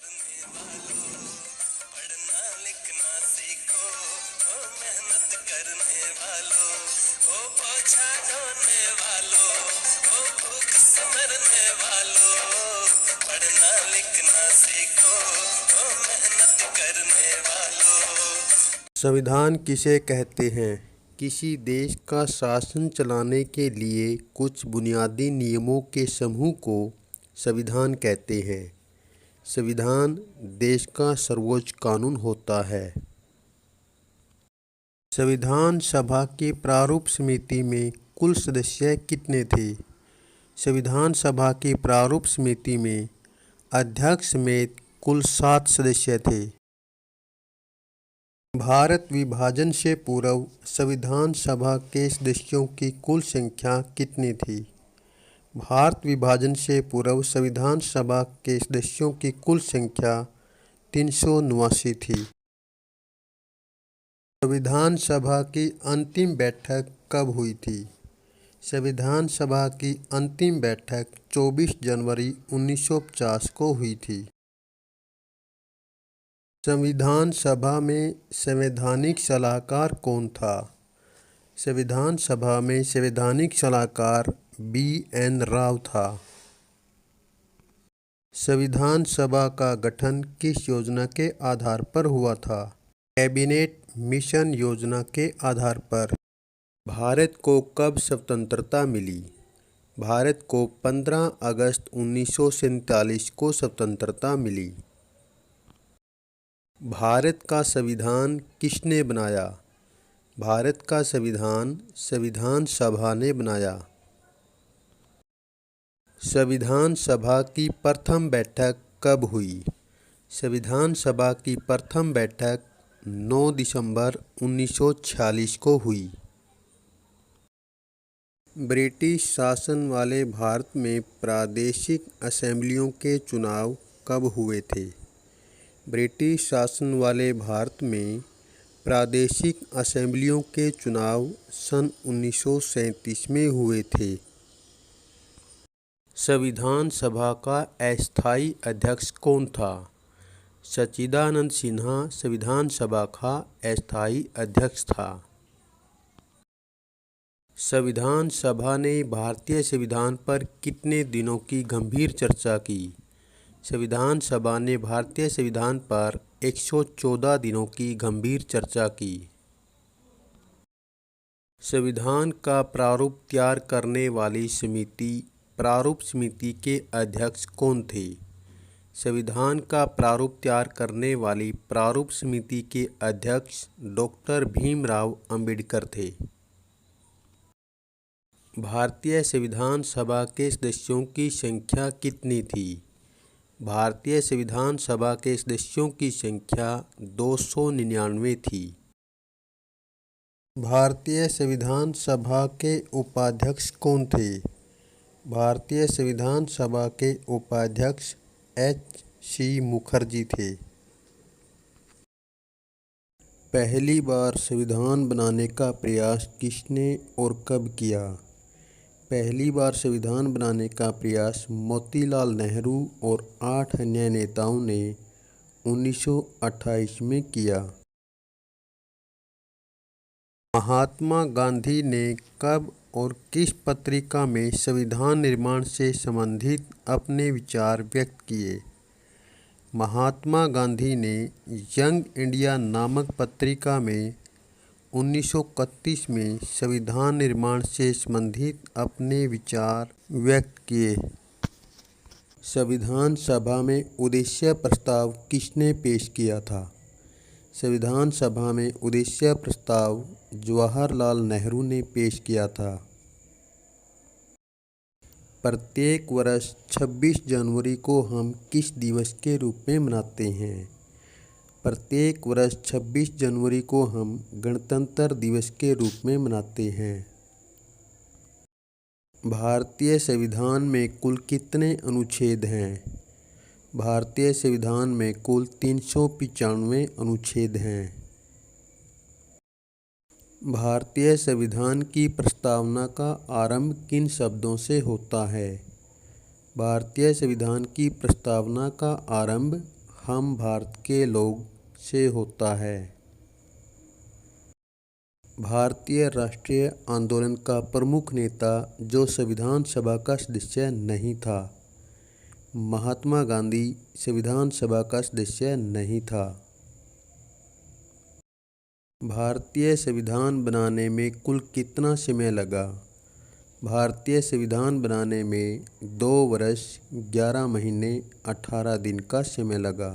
करने वालों, पढ़ना लिखना सीखो, ओ मेहनत करने वालों, ओ बोझा ढोने वालों, ओ भूख से मरने वालों, पढ़ना लिखना सीखो, ओ मेहनत करने वालों। संविधान किसे कहते हैं? किसी देश का शासन चलाने के लिए कुछ बुनियादी नियमों के समूह को संविधान कहते हैं। संविधान देश का सर्वोच्च कानून होता है। संविधान सभा की प्रारूप समिति में कुल सदस्य कितने थे? संविधान सभा की प्रारूप समिति में अध्यक्ष समेत कुल 7 सदस्य थे। भारत विभाजन से पूर्व संविधान सभा के सदस्यों की कुल संख्या कितनी थी? भारत विभाजन से पूर्व संविधान सभा के सदस्यों की कुल संख्या 389 थी। संविधान सभा की अंतिम बैठक कब हुई थी? संविधान सभा की अंतिम बैठक 24 जनवरी 1950 को हुई थी। संविधान सभा में संवैधानिक सलाहकार कौन था? संविधान सभा में संवैधानिक सलाहकार B.N. राव था। संविधान सभा का गठन किस योजना के आधार पर हुआ था? कैबिनेट मिशन योजना के आधार पर। भारत को कब स्वतंत्रता मिली? भारत को 15 अगस्त 1947 को स्वतंत्रता मिली। भारत का संविधान किसने बनाया? भारत का संविधान संविधान सभा ने बनाया। संविधान सभा की प्रथम बैठक कब हुई? संविधान सभा की प्रथम बैठक 9 दिसंबर 1946 को हुई। ब्रिटिश शासन वाले भारत में प्रादेशिक असेंबलियों के चुनाव कब हुए थे? ब्रिटिश शासन वाले भारत में प्रादेशिक असेंबलियों के चुनाव सन 1937 में हुए थे। संविधान सभा का अस्थायी अध्यक्ष कौन था? सच्चिदानंद सिन्हा संविधान सभा का अस्थायी अध्यक्ष था। संविधान सभा ने भारतीय संविधान पर कितने दिनों की गंभीर चर्चा की? संविधान सभा ने भारतीय संविधान पर 114 दिनों की गंभीर चर्चा की। संविधान का प्रारूप तैयार करने वाली समिति प्रारूप समिति के अध्यक्ष कौन थे? संविधान का प्रारूप तैयार करने वाली प्रारूप समिति के अध्यक्ष डॉक्टर भीमराव अंबेडकर थे। भारतीय संविधान सभा के सदस्यों की संख्या कितनी थी? भारतीय संविधान सभा के सदस्यों की संख्या 299 थी। भारतीय संविधान सभा के उपाध्यक्ष कौन थे? भारतीय संविधान सभा के उपाध्यक्ष H.C. मुखर्जी थे। पहली बार संविधान बनाने का प्रयास किसने और कब किया? पहली बार संविधान बनाने का प्रयास मोतीलाल नेहरू और 8 अन्य नेताओं ने 1928 में किया। महात्मा गांधी ने कब और किस पत्रिका में संविधान निर्माण से संबंधित अपने विचार व्यक्त किए? महात्मा गांधी ने यंग इंडिया नामक पत्रिका में 1931 में संविधान निर्माण से संबंधित अपने विचार व्यक्त किए। संविधान सभा में उद्देश्य प्रस्ताव किसने पेश किया था? संविधान सभा में उद्देश्य प्रस्ताव जवाहरलाल नेहरू ने पेश किया था। प्रत्येक वर्ष 26 जनवरी को हम किस दिवस के रूप में मनाते हैं? प्रत्येक वर्ष 26 जनवरी को हम गणतंत्र दिवस के रूप में मनाते हैं। भारतीय संविधान में कुल कितने अनुच्छेद हैं? भारतीय संविधान में कुल 395 अनुच्छेद हैं। भारतीय संविधान की प्रस्तावना का आरंभ किन शब्दों से होता है? भारतीय संविधान की प्रस्तावना का आरंभ हम भारत के लोग से होता है। भारतीय राष्ट्रीय आंदोलन का प्रमुख नेता जो संविधान सभा का सदस्य नहीं था। महात्मा गांधी संविधान सभा का सदस्य नहीं था। भारतीय संविधान बनाने में कुल कितना समय लगा? भारतीय संविधान बनाने में 2 वर्ष 11 महीने 18 दिन का समय लगा।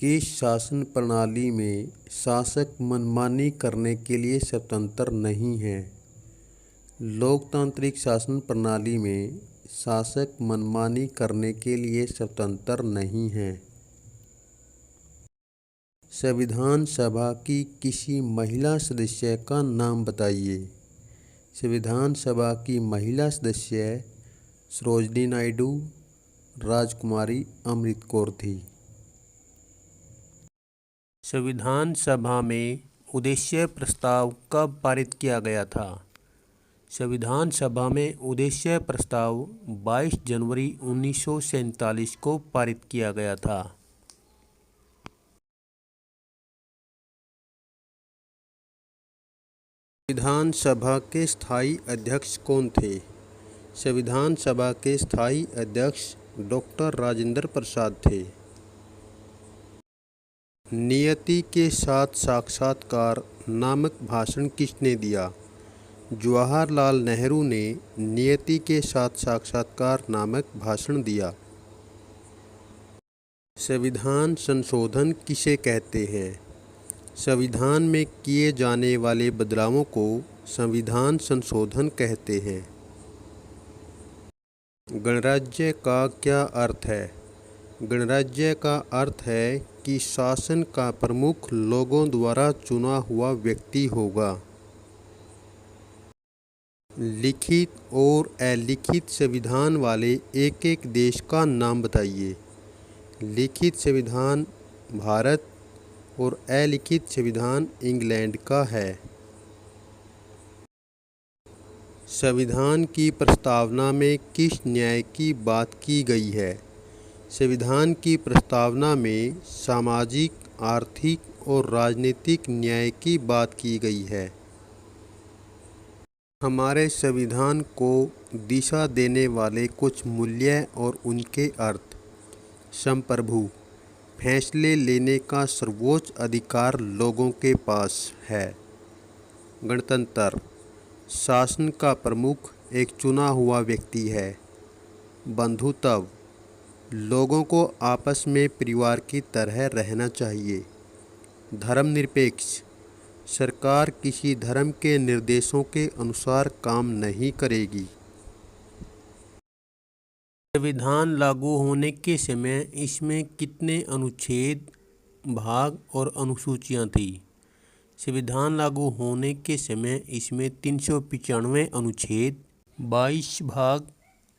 किस शासन प्रणाली में शासक मनमानी करने के लिए स्वतंत्र नहीं है? लोकतांत्रिक शासन प्रणाली में शासक मनमानी करने के लिए स्वतंत्र नहीं है। संविधान सभा की किसी महिला सदस्य का नाम बताइए। संविधान सभा की महिला सदस्य सरोजिनी नायडू, राजकुमारी अमृत कौर थी। संविधान सभा में उद्देश्य प्रस्ताव कब पारित किया गया था? संविधान सभा में उद्देश्य प्रस्ताव 22 जनवरी 1947 को पारित किया गया था। संविधान सभा के स्थायी अध्यक्ष कौन थे? संविधान सभा के स्थायी अध्यक्ष डॉक्टर राजेंद्र प्रसाद थे। नियति के साथ साक्षात्कार नामक भाषण किसने दिया? जवाहरलाल नेहरू ने नियति के साथ साक्षात्कार नामक भाषण दिया। संविधान संशोधन किसे कहते हैं? संविधान में किए जाने वाले बदलावों को संविधान संशोधन कहते हैं। गणराज्य का क्या अर्थ है? गणराज्य का अर्थ है कि शासन का प्रमुख लोगों द्वारा चुना हुआ व्यक्ति होगा। लिखित और अलिखित संविधान वाले एक एक देश का नाम बताइए। लिखित संविधान भारत और अलिखित संविधान इंग्लैंड का है। संविधान की प्रस्तावना में किस न्याय की बात की गई है? संविधान की प्रस्तावना में सामाजिक, आर्थिक और राजनीतिक न्याय की बात की गई है। हमारे संविधान को दिशा देने वाले कुछ मूल्य और उनके अर्थ। संप्रभु, फैसले लेने का सर्वोच्च अधिकार लोगों के पास है। गणतंत्र, शासन का प्रमुख एक चुना हुआ व्यक्ति है। बंधुत्व, लोगों को आपस में परिवार की तरह रहना चाहिए। धर्मनिरपेक्ष, सरकार किसी धर्म के निर्देशों के अनुसार काम नहीं करेगी। संविधान लागू होने के समय इसमें कितने अनुच्छेद, भाग और अनुसूचियां थी? संविधान लागू होने के समय इसमें 395 अनुच्छेद, 22 भाग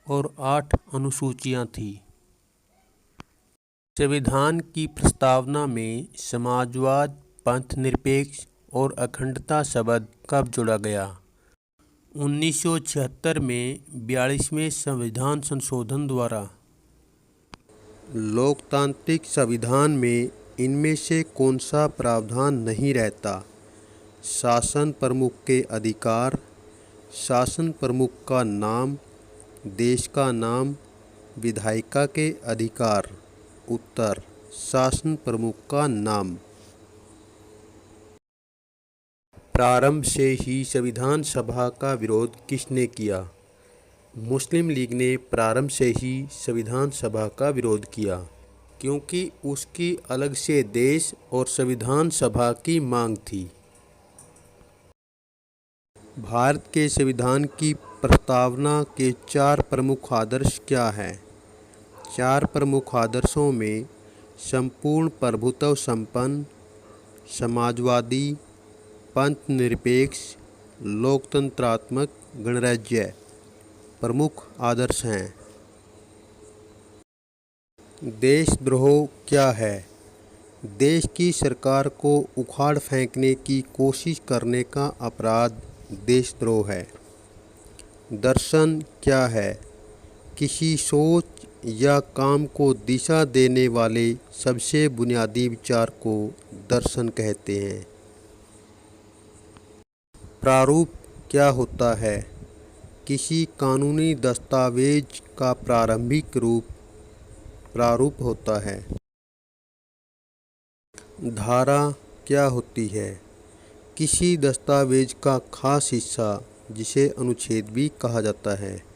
और 8 अनुसूचियां थी। संविधान की प्रस्तावना में समाजवाद, पंथनिरपेक्ष और अखंडता शब्द कब जोड़ा गया? 1976 में 42वें संविधान संशोधन द्वारा। लोकतांत्रिक संविधान में इनमें से कौन सा प्रावधान नहीं रहता? शासन प्रमुख के अधिकार, शासन प्रमुख का नाम, देश का नाम, विधायिका के अधिकार। उत्तर, शासन प्रमुख का नाम। प्रारंभ से ही संविधान सभा का विरोध किसने किया? मुस्लिम लीग ने प्रारंभ से ही संविधान सभा का विरोध किया क्योंकि उसकी अलग से देश और संविधान सभा की मांग थी। भारत के संविधान की प्रस्तावना के 4 प्रमुख आदर्श क्या हैं? 4 प्रमुख आदर्शों में संपूर्ण प्रभुत्व संपन्न, समाजवादी, पंथनिरपेक्ष, लोकतंत्रात्मक गणराज्य प्रमुख आदर्श हैं। देशद्रोह क्या है? देश की सरकार को उखाड़ फेंकने की कोशिश करने का अपराध देशद्रोह है। दर्शन क्या है? किसी सोच या काम को दिशा देने वाले सबसे बुनियादी विचार को दर्शन कहते हैं। प्रारूप क्या होता है? किसी कानूनी दस्तावेज का प्रारंभिक रूप प्रारूप होता है। धारा क्या होती है? किसी दस्तावेज का खास हिस्सा जिसे अनुच्छेद भी कहा जाता है।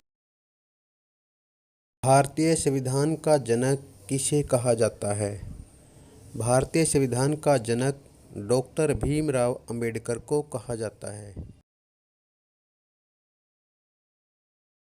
भारतीय संविधान का जनक किसे कहा जाता है? भारतीय संविधान का जनक डॉक्टर भीमराव अंबेडकर को कहा जाता है।